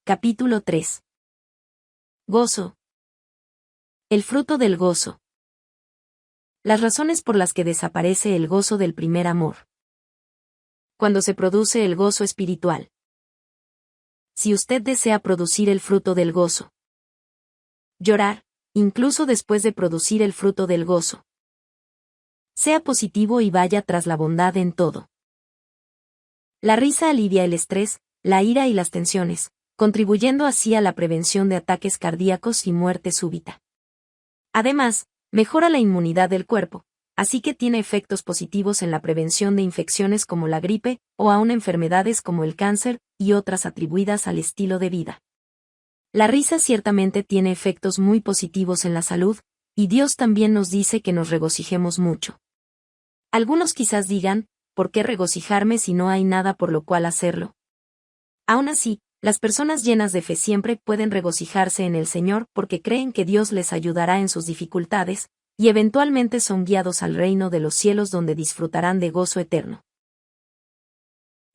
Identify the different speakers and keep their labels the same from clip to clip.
Speaker 1: Capítulo 3. Gozo. El fruto del gozo. Las razones por las que desaparece el gozo del primer amor. Cuando se produce el gozo espiritual. Si usted desea producir el fruto del gozo. Llorar, incluso después de producir el fruto del gozo. Sea positivo y vaya tras la bondad en todo. La risa alivia el estrés, la ira y las tensiones, contribuyendo así a la prevención de ataques cardíacos y muerte súbita. Además, mejora la inmunidad del cuerpo, así que tiene efectos positivos en la prevención de infecciones como la gripe, o aún enfermedades como el cáncer, y otras atribuidas al estilo de vida. La risa ciertamente tiene efectos muy positivos en la salud, y Dios también nos dice que nos regocijemos mucho. Algunos quizás digan, ¿por qué regocijarme si no hay nada por lo cual hacerlo? Aún así, las personas llenas de fe siempre pueden regocijarse en el Señor porque creen que Dios les ayudará en sus dificultades, y eventualmente son guiados al reino de los cielos donde disfrutarán de gozo eterno.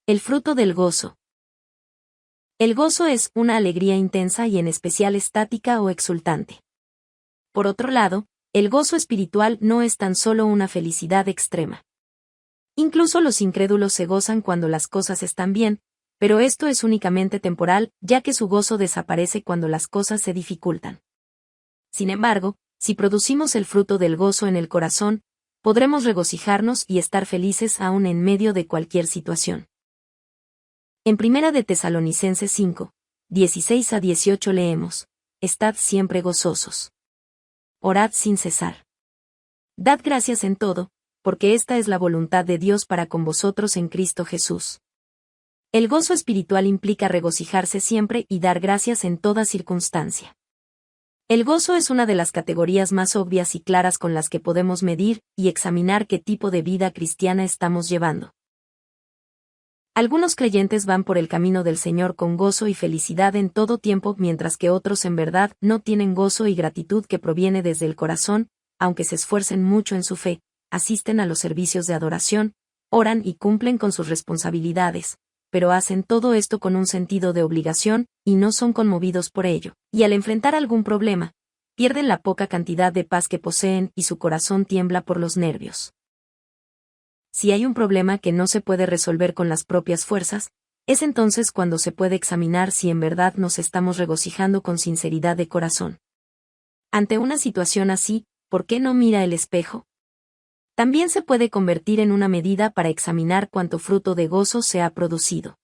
Speaker 1: El fruto del gozo. El gozo es una alegría intensa y en especial estática o exultante. Por otro lado, el gozo espiritual no es tan solo una felicidad extrema. Incluso los incrédulos se gozan cuando las cosas están bien, pero esto es únicamente temporal, ya que su gozo desaparece cuando las cosas se dificultan. Sin embargo, si producimos el fruto del gozo en el corazón, podremos regocijarnos y estar felices aún en medio de cualquier situación. En 1 de Tesalonicenses 5, 16 a 18 leemos: Estad siempre gozosos. Orad sin cesar. Dad gracias en todo, porque esta es la voluntad de Dios para con vosotros en Cristo Jesús. El gozo espiritual implica regocijarse siempre y dar gracias en toda circunstancia. El gozo es una de las categorías más obvias y claras con las que podemos medir y examinar qué tipo de vida cristiana estamos llevando. Algunos creyentes van por el camino del Señor con gozo y felicidad en todo tiempo, mientras que otros en verdad no tienen gozo y gratitud que proviene desde el corazón, aunque se esfuercen mucho en su fe, asisten a los servicios de adoración, oran y cumplen con sus responsabilidades, pero hacen todo esto con un sentido de obligación, y no son conmovidos por ello, y al enfrentar algún problema, pierden la poca cantidad de paz que poseen y su corazón tiembla por los nervios. Si hay un problema que no se puede resolver con las propias fuerzas, es entonces cuando se puede examinar si en verdad nos estamos regocijando con sinceridad de corazón. Ante una situación así, ¿por qué no mira el espejo? También se puede convertir en una medida para examinar cuánto fruto de gozo se ha producido.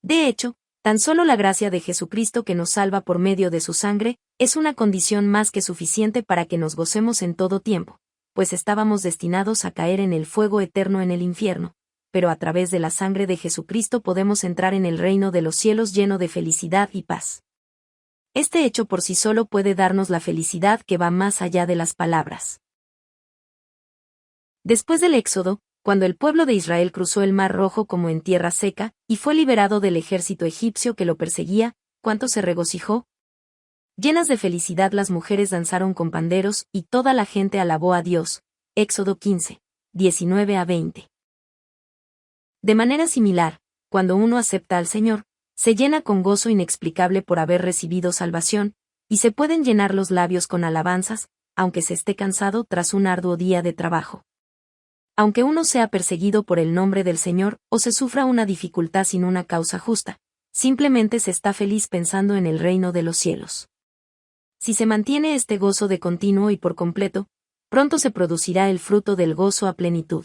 Speaker 1: De hecho, tan solo la gracia de Jesucristo que nos salva por medio de su sangre, es una condición más que suficiente para que nos gocemos en todo tiempo, pues estábamos destinados a caer en el fuego eterno en el infierno, pero a través de la sangre de Jesucristo podemos entrar en el reino de los cielos lleno de felicidad y paz. Este hecho por sí solo puede darnos la felicidad que va más allá de las palabras. Después del Éxodo, cuando el pueblo de Israel cruzó el Mar Rojo como en tierra seca, y fue liberado del ejército egipcio que lo perseguía, ¿cuánto se regocijó? Llenas de felicidad las mujeres danzaron con panderos, y toda la gente alabó a Dios. Éxodo 15, 19 a 20. De manera similar, cuando uno acepta al Señor, se llena con gozo inexplicable por haber recibido salvación, y se pueden llenar los labios con alabanzas, aunque se esté cansado tras un arduo día de trabajo. Aunque uno sea perseguido por el nombre del Señor, o se sufra una dificultad sin una causa justa, simplemente se está feliz pensando en el reino de los cielos. Si se mantiene este gozo de continuo y por completo, pronto se producirá el fruto del gozo a plenitud.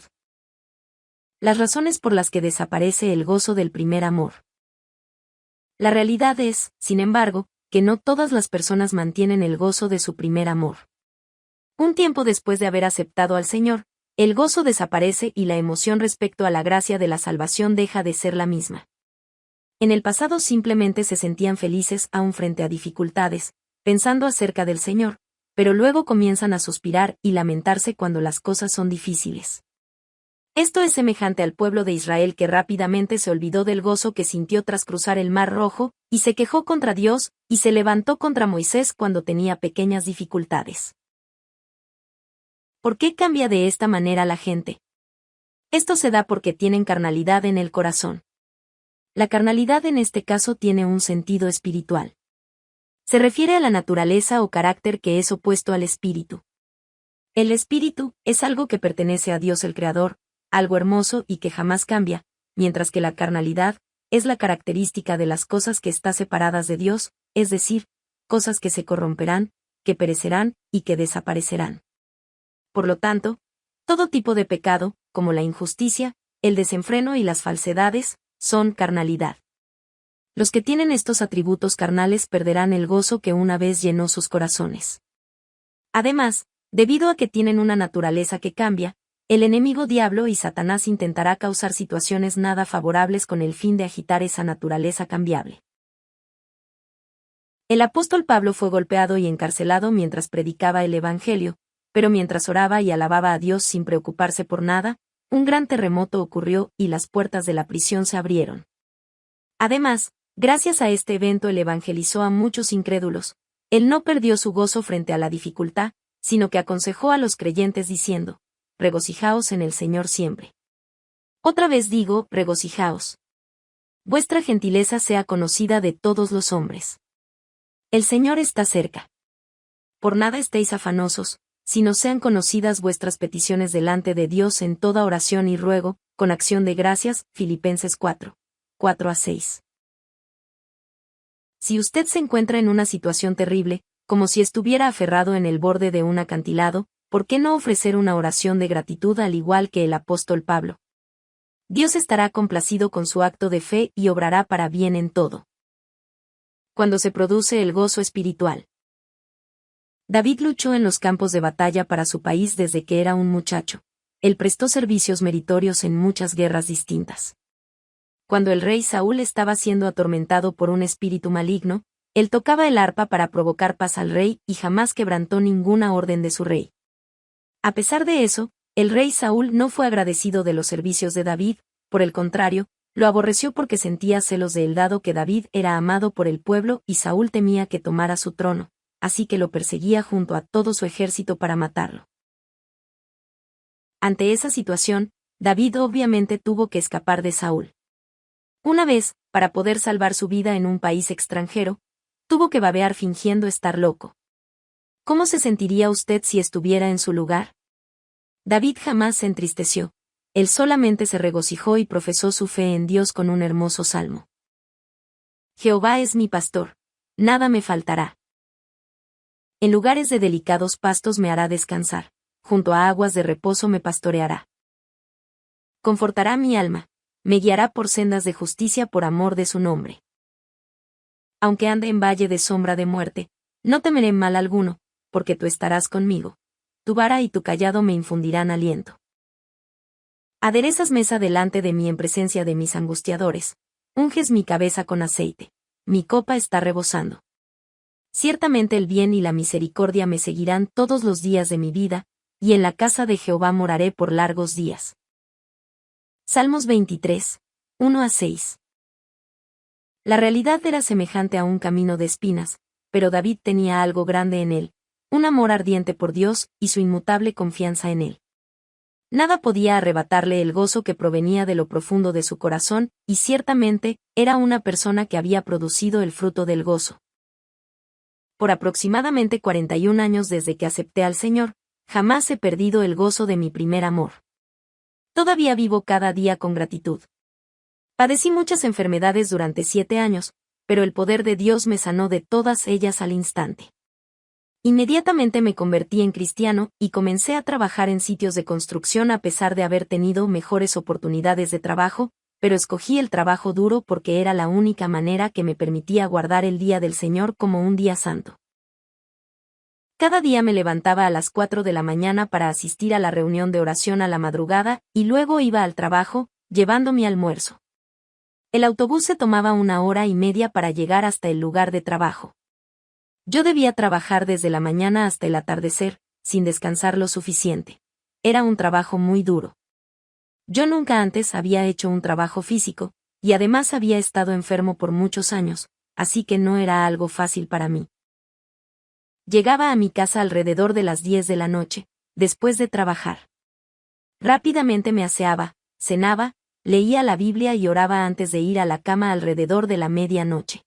Speaker 1: Las razones por las que desaparece el gozo del primer amor. La realidad es, sin embargo, que no todas las personas mantienen el gozo de su primer amor. Un tiempo después de haber aceptado al Señor, el gozo desaparece y la emoción respecto a la gracia de la salvación deja de ser la misma. En el pasado simplemente se sentían felices aún frente a dificultades, pensando acerca del Señor, pero luego comienzan a suspirar y lamentarse cuando las cosas son difíciles. Esto es semejante al pueblo de Israel que rápidamente se olvidó del gozo que sintió tras cruzar el Mar Rojo, y se quejó contra Dios, y se levantó contra Moisés cuando tenía pequeñas dificultades. ¿Por qué cambia de esta manera la gente? Esto se da porque tienen carnalidad en el corazón. La carnalidad en este caso tiene un sentido espiritual. Se refiere a la naturaleza o carácter que es opuesto al espíritu. El espíritu es algo que pertenece a Dios el Creador, algo hermoso y que jamás cambia, mientras que la carnalidad es la característica de las cosas que están separadas de Dios, es decir, cosas que se corromperán, que perecerán y que desaparecerán. Por lo tanto, todo tipo de pecado, como la injusticia, el desenfreno y las falsedades, son carnalidad. Los que tienen estos atributos carnales perderán el gozo que una vez llenó sus corazones. Además, debido a que tienen una naturaleza que cambia, el enemigo diablo y Satanás intentará causar situaciones nada favorables con el fin de agitar esa naturaleza cambiable. El apóstol Pablo fue golpeado y encarcelado mientras predicaba el Evangelio, pero mientras oraba y alababa a Dios sin preocuparse por nada, un gran terremoto ocurrió y las puertas de la prisión se abrieron. Además, gracias a este evento él evangelizó a muchos incrédulos. Él no perdió su gozo frente a la dificultad, sino que aconsejó a los creyentes diciendo: regocijaos en el Señor siempre. Otra vez digo, regocijaos. Vuestra gentileza sea conocida de todos los hombres. El Señor está cerca. Por nada estéis afanosos, sino sean conocidas vuestras peticiones delante de Dios en toda oración y ruego, con acción de gracias. Filipenses 4, 4-6. Si usted se encuentra en una situación terrible, como si estuviera aferrado en el borde de un acantilado, ¿por qué no ofrecer una oración de gratitud al igual que el apóstol Pablo? Dios estará complacido con su acto de fe y obrará para bien en todo. Cuando se produce el gozo espiritual. David luchó en los campos de batalla para su país desde que era un muchacho. Él prestó servicios meritorios en muchas guerras distintas. Cuando el rey Saúl estaba siendo atormentado por un espíritu maligno, él tocaba el arpa para provocar paz al rey y jamás quebrantó ninguna orden de su rey. A pesar de eso, el rey Saúl no fue agradecido de los servicios de David, por el contrario, lo aborreció porque sentía celos de él dado que David era amado por el pueblo y Saúl temía que tomara su trono, así que lo perseguía junto a todo su ejército para matarlo. Ante esa situación, David obviamente tuvo que escapar de Saúl. Una vez, para poder salvar su vida en un país extranjero, tuvo que babear fingiendo estar loco. ¿Cómo se sentiría usted si estuviera en su lugar? David jamás se entristeció. Él solamente se regocijó y profesó su fe en Dios con un hermoso salmo. Jehová es mi pastor, nada me faltará. En lugares de delicados pastos me hará descansar, junto a aguas de reposo me pastoreará. Confortará mi alma, me guiará por sendas de justicia por amor de su nombre. Aunque ande en valle de sombra de muerte, no temeré mal alguno, porque tú estarás conmigo. Tu vara y tu cayado me infundirán aliento. Aderezas mesa delante de mí en presencia de mis angustiadores, unges mi cabeza con aceite, mi copa está rebosando. Ciertamente el bien y la misericordia me seguirán todos los días de mi vida, y en la casa de Jehová moraré por largos días. Salmos 23, 1-6. La realidad era semejante a un camino de espinas, pero David tenía algo grande en él, un amor ardiente por Dios y su inmutable confianza en él. Nada podía arrebatarle el gozo que provenía de lo profundo de su corazón, y ciertamente, era una persona que había producido el fruto del gozo. Por aproximadamente 41 años desde que acepté al Señor, jamás he perdido el gozo de mi primer amor. Todavía vivo cada día con gratitud. Padecí muchas enfermedades durante 7 años, pero el poder de Dios me sanó de todas ellas al instante. Inmediatamente me convertí en cristiano y comencé a trabajar en sitios de construcción a pesar de haber tenido mejores oportunidades de trabajo, pero escogí el trabajo duro porque era la única manera que me permitía guardar el día del Señor como un día santo. Cada día me levantaba a las 4 de la mañana para asistir a la reunión de oración a la madrugada y luego iba al trabajo, llevando mi almuerzo. El autobús se tomaba 1 hora y media para llegar hasta el lugar de trabajo. Yo debía trabajar desde la mañana hasta el atardecer, sin descansar lo suficiente. Era un trabajo muy duro. Yo nunca antes había hecho un trabajo físico, y además había estado enfermo por muchos años, así que no era algo fácil para mí. Llegaba a mi casa alrededor de las 10 de la noche, después de trabajar. Rápidamente me aseaba, cenaba, leía la Biblia y oraba antes de ir a la cama alrededor de la medianoche.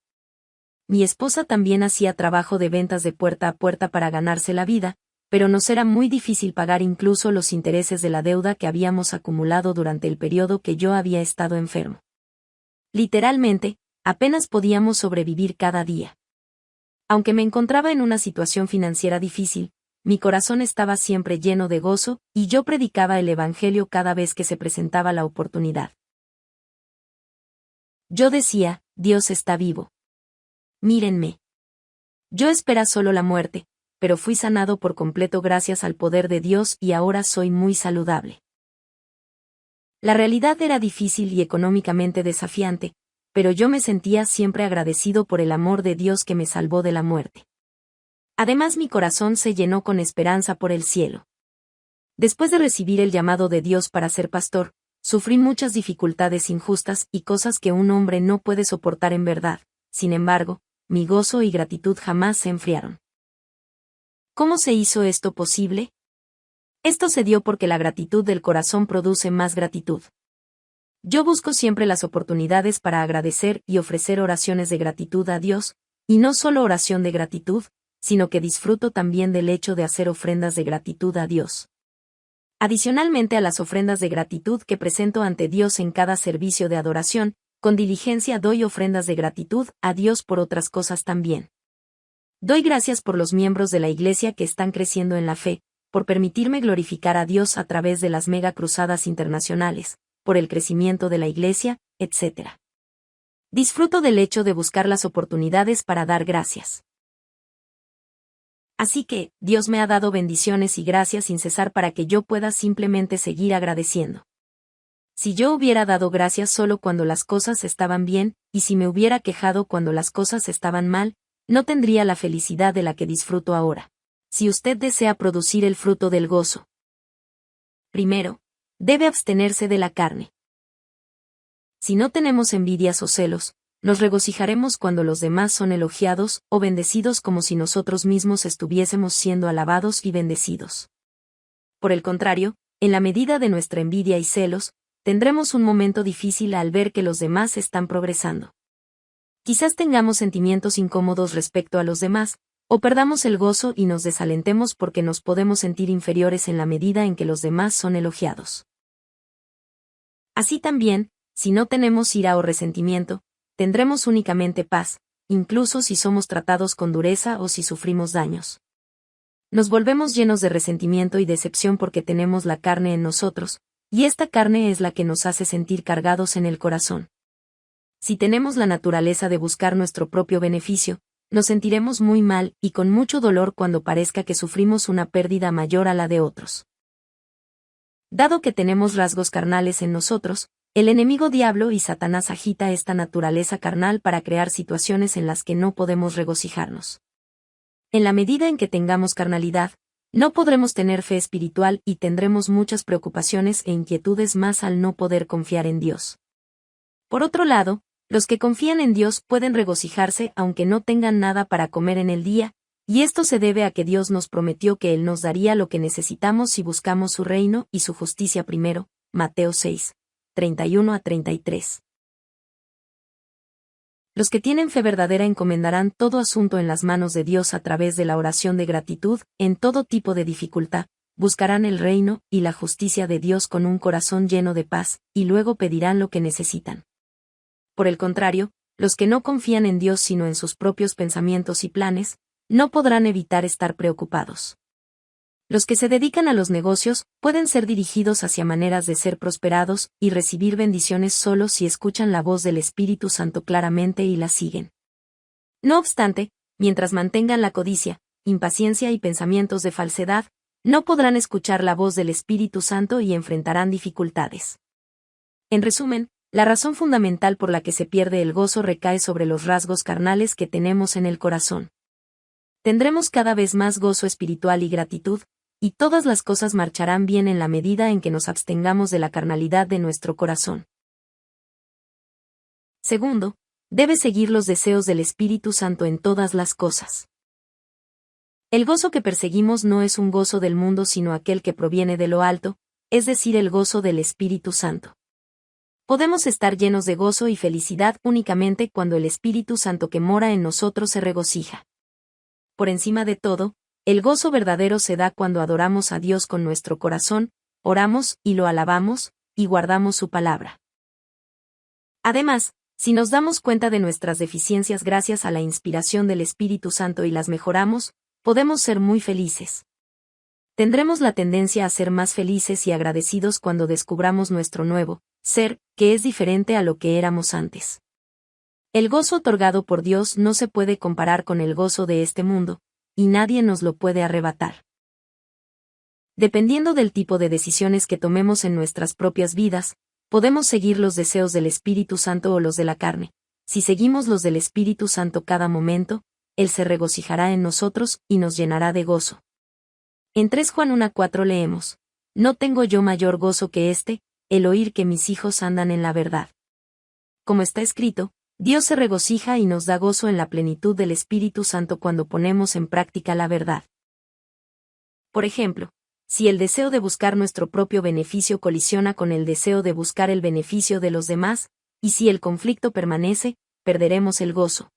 Speaker 1: Mi esposa también hacía trabajo de ventas de puerta a puerta para ganarse la vida, pero nos era muy difícil pagar incluso los intereses de la deuda que habíamos acumulado durante el periodo que yo había estado enfermo. Literalmente, apenas podíamos sobrevivir cada día. Aunque me encontraba en una situación financiera difícil, mi corazón estaba siempre lleno de gozo, y yo predicaba el Evangelio cada vez que se presentaba la oportunidad. Yo decía, Dios está vivo. Mírenme. Yo esperaba solo la muerte, pero fui sanado por completo gracias al poder de Dios y ahora soy muy saludable. La realidad era difícil y económicamente desafiante, pero yo me sentía siempre agradecido por el amor de Dios que me salvó de la muerte. Además, mi corazón se llenó con esperanza por el cielo. Después de recibir el llamado de Dios para ser pastor, sufrí muchas dificultades injustas y cosas que un hombre no puede soportar en verdad. Sin embargo, mi gozo y gratitud jamás se enfriaron. ¿Cómo se hizo esto posible? Esto se dio porque la gratitud del corazón produce más gratitud. Yo busco siempre las oportunidades para agradecer y ofrecer oraciones de gratitud a Dios, y no solo oración de gratitud, sino que disfruto también del hecho de hacer ofrendas de gratitud a Dios. Adicionalmente a las ofrendas de gratitud que presento ante Dios en cada servicio de adoración, con diligencia doy ofrendas de gratitud a Dios por otras cosas también. Doy gracias por los miembros de la Iglesia que están creciendo en la fe, por permitirme glorificar a Dios a través de las mega cruzadas internacionales, por el crecimiento de la Iglesia, etc. Disfruto del hecho de buscar las oportunidades para dar gracias. Así que, Dios me ha dado bendiciones y gracias sin cesar para que yo pueda simplemente seguir agradeciendo. Si yo hubiera dado gracias solo cuando las cosas estaban bien, y si me hubiera quejado cuando las cosas estaban mal, no tendría la felicidad de la que disfruto ahora. Si usted desea producir el fruto del gozo, primero, debe abstenerse de la carne. Si no tenemos envidias o celos, nos regocijaremos cuando los demás son elogiados o bendecidos como si nosotros mismos estuviésemos siendo alabados y bendecidos. Por el contrario, en la medida de nuestra envidia y celos, tendremos un momento difícil al ver que los demás están progresando. Quizás tengamos sentimientos incómodos respecto a los demás, o perdamos el gozo y nos desalentemos porque nos podemos sentir inferiores en la medida en que los demás son elogiados. Así también, si no tenemos ira o resentimiento, tendremos únicamente paz, incluso si somos tratados con dureza o si sufrimos daños. Nos volvemos llenos de resentimiento y decepción porque tenemos la carne en nosotros, y esta carne es la que nos hace sentir cargados en el corazón. Si tenemos la naturaleza de buscar nuestro propio beneficio, nos sentiremos muy mal y con mucho dolor cuando parezca que sufrimos una pérdida mayor a la de otros. Dado que tenemos rasgos carnales en nosotros, el enemigo diablo y Satanás agita esta naturaleza carnal para crear situaciones en las que no podemos regocijarnos. En la medida en que tengamos carnalidad, no podremos tener fe espiritual y tendremos muchas preocupaciones e inquietudes más al no poder confiar en Dios. Por otro lado, los que confían en Dios pueden regocijarse aunque no tengan nada para comer en el día, y esto se debe a que Dios nos prometió que Él nos daría lo que necesitamos si buscamos su reino y su justicia primero. Mateo 6, 31-33. Los que tienen fe verdadera encomendarán todo asunto en las manos de Dios a través de la oración de gratitud, en todo tipo de dificultad, buscarán el reino y la justicia de Dios con un corazón lleno de paz, y luego pedirán lo que necesitan. Por el contrario, los que no confían en Dios sino en sus propios pensamientos y planes, no podrán evitar estar preocupados. Los que se dedican a los negocios pueden ser dirigidos hacia maneras de ser prosperados y recibir bendiciones solo si escuchan la voz del Espíritu Santo claramente y la siguen. No obstante, mientras mantengan la codicia, impaciencia y pensamientos de falsedad, no podrán escuchar la voz del Espíritu Santo y enfrentarán dificultades. En resumen, la razón fundamental por la que se pierde el gozo recae sobre los rasgos carnales que tenemos en el corazón. Tendremos cada vez más gozo espiritual y gratitud, y todas las cosas marcharán bien en la medida en que nos abstengamos de la carnalidad de nuestro corazón. Segundo, debe seguir los deseos del Espíritu Santo en todas las cosas. El gozo que perseguimos no es un gozo del mundo sino aquel que proviene de lo alto, es decir, el gozo del Espíritu Santo. Podemos estar llenos de gozo y felicidad únicamente cuando el Espíritu Santo que mora en nosotros se regocija. Por encima de todo, el gozo verdadero se da cuando adoramos a Dios con nuestro corazón, oramos y lo alabamos, y guardamos su palabra. Además, si nos damos cuenta de nuestras deficiencias gracias a la inspiración del Espíritu Santo y las mejoramos, podemos ser muy felices. Tendremos la tendencia a ser más felices y agradecidos cuando descubramos nuestro nuevo ser, que es diferente a lo que éramos antes. El gozo otorgado por Dios no se puede comparar con el gozo de este mundo, y nadie nos lo puede arrebatar. Dependiendo del tipo de decisiones que tomemos en nuestras propias vidas, podemos seguir los deseos del Espíritu Santo o los de la carne. Si seguimos los del Espíritu Santo cada momento, Él se regocijará en nosotros y nos llenará de gozo. En 3 Juan 1:4 leemos: No tengo yo mayor gozo que este, el oír que mis hijos andan en la verdad. Como está escrito, Dios se regocija y nos da gozo en la plenitud del Espíritu Santo cuando ponemos en práctica la verdad. Por ejemplo, si el deseo de buscar nuestro propio beneficio colisiona con el deseo de buscar el beneficio de los demás, y si el conflicto permanece, perderemos el gozo.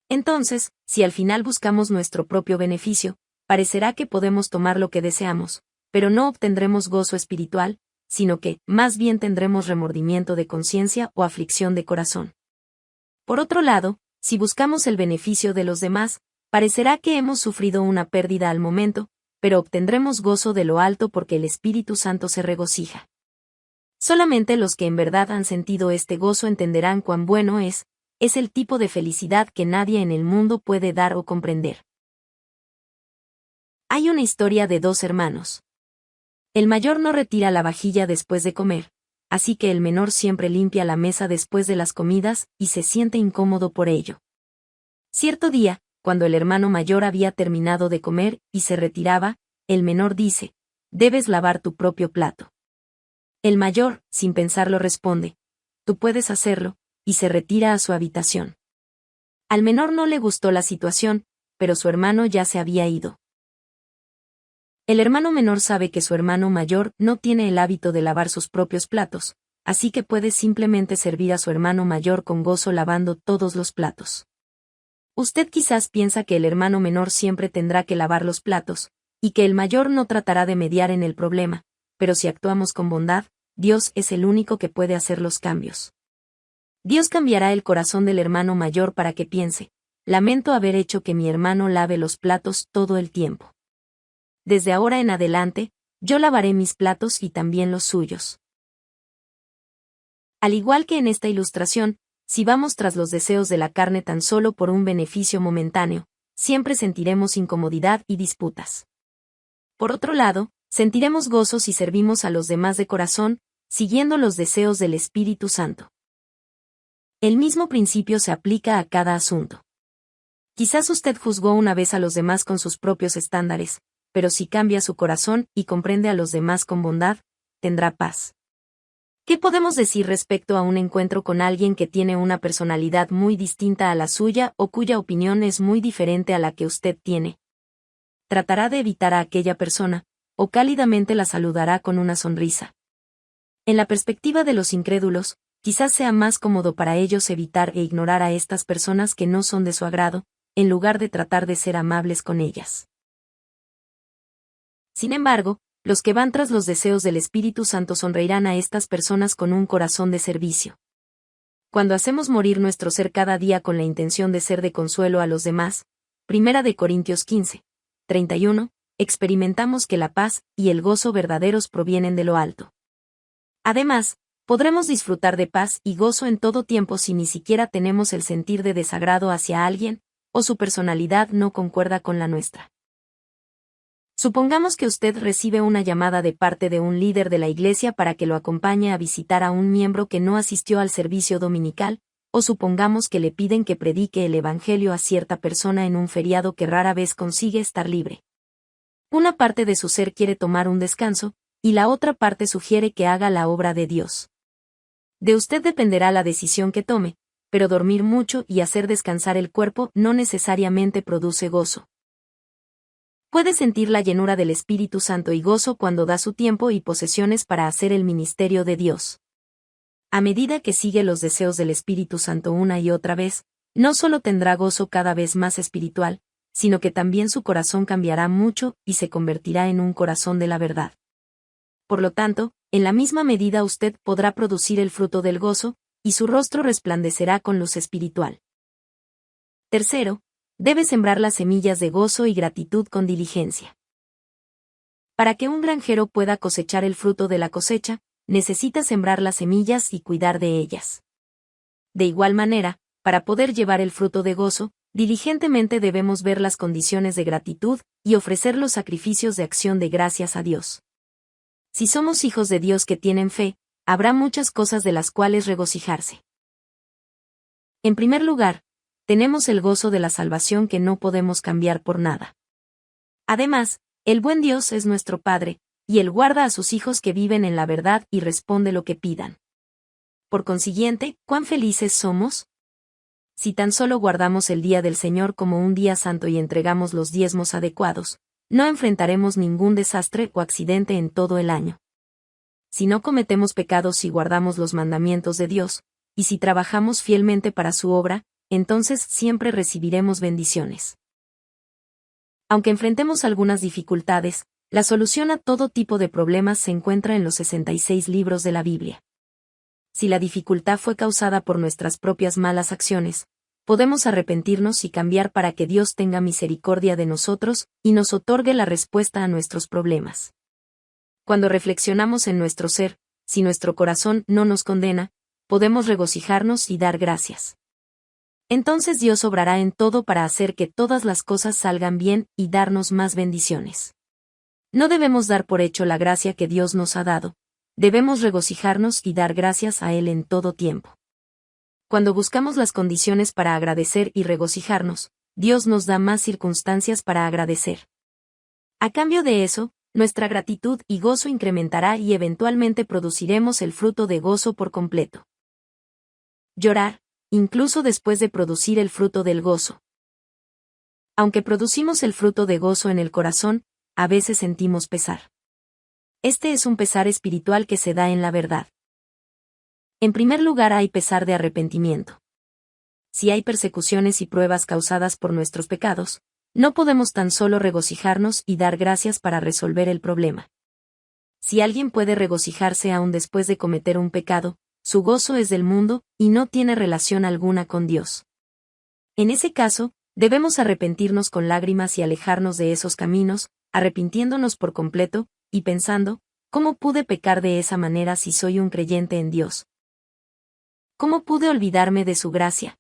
Speaker 1: Entonces, si al final buscamos nuestro propio beneficio, parecerá que podemos tomar lo que deseamos, pero no obtendremos gozo espiritual, sino que, más bien tendremos remordimiento de conciencia o aflicción de corazón. Por otro lado, si buscamos el beneficio de los demás, parecerá que hemos sufrido una pérdida al momento, pero obtendremos gozo de lo alto porque el Espíritu Santo se regocija. Solamente los que en verdad han sentido este gozo entenderán cuán bueno es el tipo de felicidad que nadie en el mundo puede dar o comprender. Hay una historia de 2 hermanos. El mayor no retira la vajilla después de comer, así que el menor siempre limpia la mesa después de las comidas y se siente incómodo por ello. Cierto día, cuando el hermano mayor había terminado de comer y se retiraba, el menor dice: «Debes lavar tu propio plato». El mayor, sin pensarlo, responde: «Tú puedes hacerlo», y se retira a su habitación. Al menor no le gustó la situación, pero su hermano ya se había ido. El hermano menor sabe que su hermano mayor no tiene el hábito de lavar sus propios platos, así que puede simplemente servir a su hermano mayor con gozo lavando todos los platos. Usted quizás piensa que el hermano menor siempre tendrá que lavar los platos, y que el mayor no tratará de mediar en el problema, pero si actuamos con bondad, Dios es el único que puede hacer los cambios. Dios cambiará el corazón del hermano mayor para que piense: «Lamento haber hecho que mi hermano lave los platos todo el tiempo. Desde ahora en adelante, yo lavaré mis platos y también los suyos». Al igual que en esta ilustración, si vamos tras los deseos de la carne tan solo por un beneficio momentáneo, siempre sentiremos incomodidad y disputas. Por otro lado, sentiremos gozo si servimos a los demás de corazón, siguiendo los deseos del Espíritu Santo. El mismo principio se aplica a cada asunto. Quizás usted juzgó una vez a los demás con sus propios estándares, pero si cambia su corazón y comprende a los demás con bondad, tendrá paz. ¿Qué podemos decir respecto a un encuentro con alguien que tiene una personalidad muy distinta a la suya o cuya opinión es muy diferente a la que usted tiene? Tratará de evitar a aquella persona, o cálidamente la saludará con una sonrisa. En la perspectiva de los incrédulos, quizás sea más cómodo para ellos evitar e ignorar a estas personas que no son de su agrado, en lugar de tratar de ser amables con ellas. Sin embargo, los que van tras los deseos del Espíritu Santo sonreirán a estas personas con un corazón de servicio. Cuando hacemos morir nuestro ser cada día con la intención de ser de consuelo a los demás, 1 Corintios 15:31, experimentamos que la paz y el gozo verdaderos provienen de lo alto. Además, podremos disfrutar de paz y gozo en todo tiempo si ni siquiera tenemos el sentir de desagrado hacia alguien, o su personalidad no concuerda con la nuestra. Supongamos que usted recibe una llamada de parte de un líder de la iglesia para que lo acompañe a visitar a un miembro que no asistió al servicio dominical, o supongamos que le piden que predique el evangelio a cierta persona en un feriado que rara vez consigue estar libre. Una parte de su ser quiere tomar un descanso, y la otra parte sugiere que haga la obra de Dios. De usted dependerá la decisión que tome, pero dormir mucho y hacer descansar el cuerpo no necesariamente produce gozo. Puede sentir la llenura del Espíritu Santo y gozo cuando da su tiempo y posesiones para hacer el ministerio de Dios. A medida que sigue los deseos del Espíritu Santo una y otra vez, no solo tendrá gozo cada vez más espiritual, sino que también su corazón cambiará mucho y se convertirá en un corazón de la verdad. Por lo tanto, en la misma medida usted podrá producir el fruto del gozo, y su rostro resplandecerá con luz espiritual. Tercero, debe sembrar las semillas de gozo y gratitud con diligencia. Para que un granjero pueda cosechar el fruto de la cosecha, necesita sembrar las semillas y cuidar de ellas. De igual manera, para poder llevar el fruto de gozo, diligentemente debemos ver las condiciones de gratitud y ofrecer los sacrificios de acción de gracias a Dios. Si somos hijos de Dios que tienen fe, habrá muchas cosas de las cuales regocijarse. En primer lugar, tenemos el gozo de la salvación que no podemos cambiar por nada. Además, el buen Dios es nuestro Padre, y Él guarda a sus hijos que viven en la verdad y responde lo que pidan. Por consiguiente, ¿cuán felices somos? Si tan solo guardamos el día del Señor como un día santo y entregamos los diezmos adecuados, no enfrentaremos ningún desastre o accidente en todo el año. Si no cometemos pecados y guardamos los mandamientos de Dios, y si trabajamos fielmente para su obra, entonces siempre recibiremos bendiciones. Aunque enfrentemos algunas dificultades, la solución a todo tipo de problemas se encuentra en los 66 libros de la Biblia. Si la dificultad fue causada por nuestras propias malas acciones, podemos arrepentirnos y cambiar para que Dios tenga misericordia de nosotros y nos otorgue la respuesta a nuestros problemas. Cuando reflexionamos en nuestro ser, si nuestro corazón no nos condena, podemos regocijarnos y dar gracias. Entonces Dios obrará en todo para hacer que todas las cosas salgan bien y darnos más bendiciones. No debemos dar por hecho la gracia que Dios nos ha dado, debemos regocijarnos y dar gracias a Él en todo tiempo. Cuando buscamos las condiciones para agradecer y regocijarnos, Dios nos da más circunstancias para agradecer. A cambio de eso, nuestra gratitud y gozo incrementará y eventualmente produciremos el fruto de gozo por completo. Llorar, incluso después de producir el fruto del gozo. Aunque producimos el fruto de gozo en el corazón, a veces sentimos pesar. Este es un pesar espiritual que se da en la verdad. En primer lugar hay pesar de arrepentimiento. Si hay persecuciones y pruebas causadas por nuestros pecados, no podemos tan solo regocijarnos y dar gracias para resolver el problema. Si alguien puede regocijarse aún después de cometer un pecado, su gozo es del mundo y no tiene relación alguna con Dios. En ese caso, debemos arrepentirnos con lágrimas y alejarnos de esos caminos, arrepintiéndonos por completo, y pensando, ¿cómo pude pecar de esa manera si soy un creyente en Dios? ¿Cómo pude olvidarme de su gracia?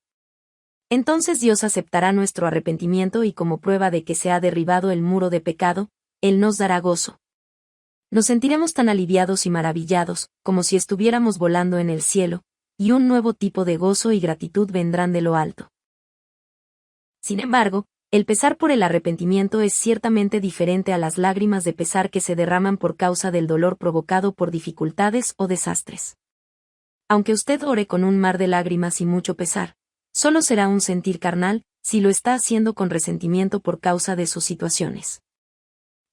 Speaker 1: Entonces Dios aceptará nuestro arrepentimiento y como prueba de que se ha derribado el muro de pecado, Él nos dará gozo. Nos sentiremos tan aliviados y maravillados, como si estuviéramos volando en el cielo, y un nuevo tipo de gozo y gratitud vendrán de lo alto. Sin embargo, el pesar por el arrepentimiento es ciertamente diferente a las lágrimas de pesar que se derraman por causa del dolor provocado por dificultades o desastres. Aunque usted ore con un mar de lágrimas y mucho pesar, solo será un sentir carnal, si lo está haciendo con resentimiento por causa de sus situaciones.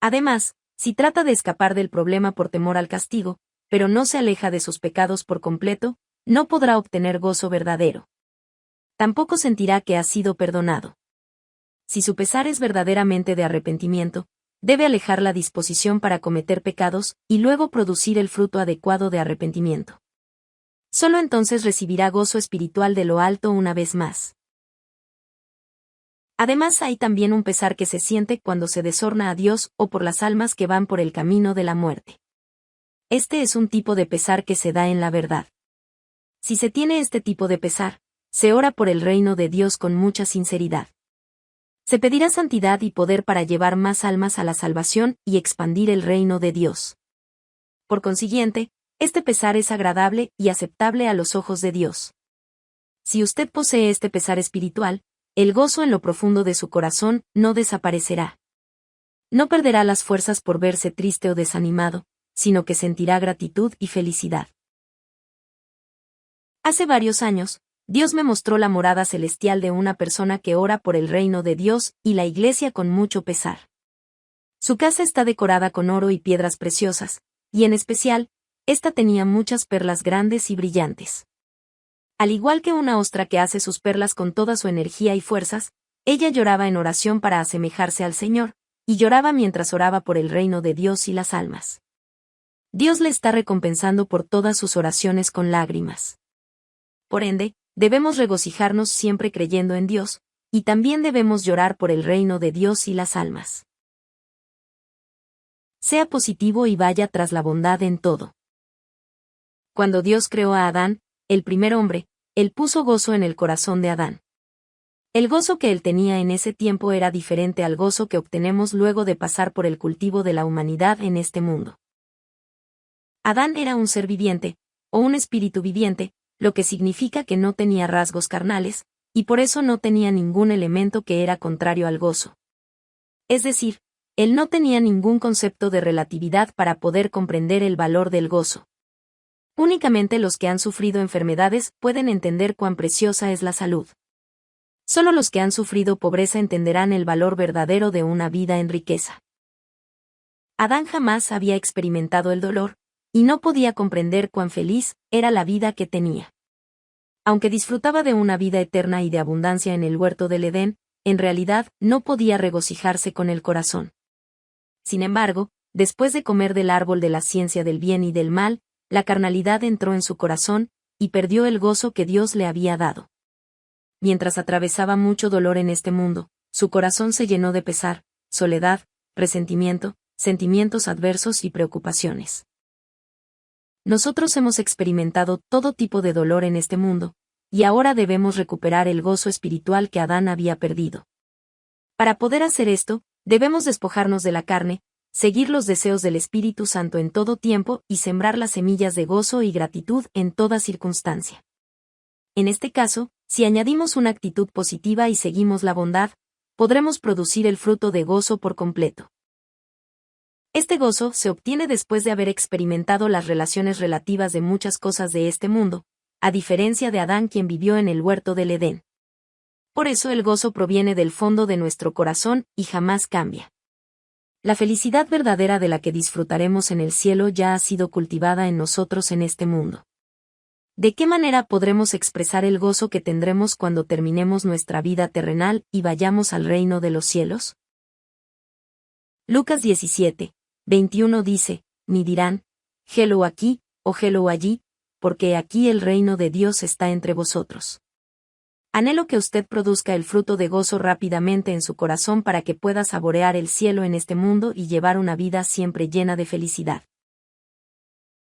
Speaker 1: Además, si trata de escapar del problema por temor al castigo, pero no se aleja de sus pecados por completo, no podrá obtener gozo verdadero. Tampoco sentirá que ha sido perdonado. Si su pesar es verdaderamente de arrepentimiento, debe alejar la disposición para cometer pecados y luego producir el fruto adecuado de arrepentimiento. Solo entonces recibirá gozo espiritual de lo alto una vez más. Además hay también un pesar que se siente cuando se deshonra a Dios o por las almas que van por el camino de la muerte. Este es un tipo de pesar que se da en la verdad. Si se tiene este tipo de pesar, se ora por el reino de Dios con mucha sinceridad. Se pedirá santidad y poder para llevar más almas a la salvación y expandir el reino de Dios. Por consiguiente, este pesar es agradable y aceptable a los ojos de Dios. Si usted posee este pesar espiritual, el gozo en lo profundo de su corazón no desaparecerá. No perderá las fuerzas por verse triste o desanimado, sino que sentirá gratitud y felicidad. Hace varios años, Dios me mostró la morada celestial de una persona que ora por el reino de Dios y la iglesia con mucho pesar. Su casa está decorada con oro y piedras preciosas, y en especial, Esta tenía muchas perlas grandes y brillantes. Al igual que una ostra que hace sus perlas con toda su energía y fuerzas, ella lloraba en oración para asemejarse al Señor, y lloraba mientras oraba por el reino de Dios y las almas. Dios le está recompensando por todas sus oraciones con lágrimas. Por ende, debemos regocijarnos siempre creyendo en Dios, y también debemos llorar por el reino de Dios y las almas. Sea positivo y vaya tras la bondad en todo. Cuando Dios creó a Adán, el primer hombre, Él puso gozo en el corazón de Adán. El gozo que él tenía en ese tiempo era diferente al gozo que obtenemos luego de pasar por el cultivo de la humanidad en este mundo. Adán era un ser viviente, o un espíritu viviente, lo que significa que no tenía rasgos carnales, y por eso no tenía ningún elemento que era contrario al gozo. Es decir, él no tenía ningún concepto de relatividad para poder comprender el valor del gozo. Únicamente los que han sufrido enfermedades pueden entender cuán preciosa es la salud. Solo los que han sufrido pobreza entenderán el valor verdadero de una vida en riqueza. Adán jamás había experimentado el dolor, y no podía comprender cuán feliz era la vida que tenía. Aunque disfrutaba de una vida eterna y de abundancia en el huerto del Edén, en realidad no podía regocijarse con el corazón. Sin embargo, después de comer del árbol de la ciencia del bien y del mal, la carnalidad entró en su corazón, y perdió el gozo que Dios le había dado. Mientras atravesaba mucho dolor en este mundo, su corazón se llenó de pesar, soledad, resentimiento, sentimientos adversos y preocupaciones. Nosotros hemos experimentado todo tipo de dolor en este mundo, y ahora debemos recuperar el gozo espiritual que Adán había perdido. Para poder hacer esto, debemos despojarnos de la carne, seguir los deseos del Espíritu Santo en todo tiempo y sembrar las semillas de gozo y gratitud en toda circunstancia. En este caso, si añadimos una actitud positiva y seguimos la bondad, podremos producir el fruto de gozo por completo. Este gozo se obtiene después de haber experimentado las relaciones relativas de muchas cosas de este mundo, a diferencia de Adán quien vivió en el huerto del Edén. Por eso el gozo proviene del fondo de nuestro corazón y jamás cambia. La felicidad verdadera de la que disfrutaremos en el cielo ya ha sido cultivada en nosotros en este mundo. ¿De qué manera podremos expresar el gozo que tendremos cuando terminemos nuestra vida terrenal y vayamos al reino de los cielos? Lucas 17, 21 dice, ni dirán, «Helo aquí», o «Helo allí», porque aquí el reino de Dios está entre vosotros. Anhelo que usted produzca el fruto de gozo rápidamente en su corazón para que pueda saborear el cielo en este mundo y llevar una vida siempre llena de felicidad.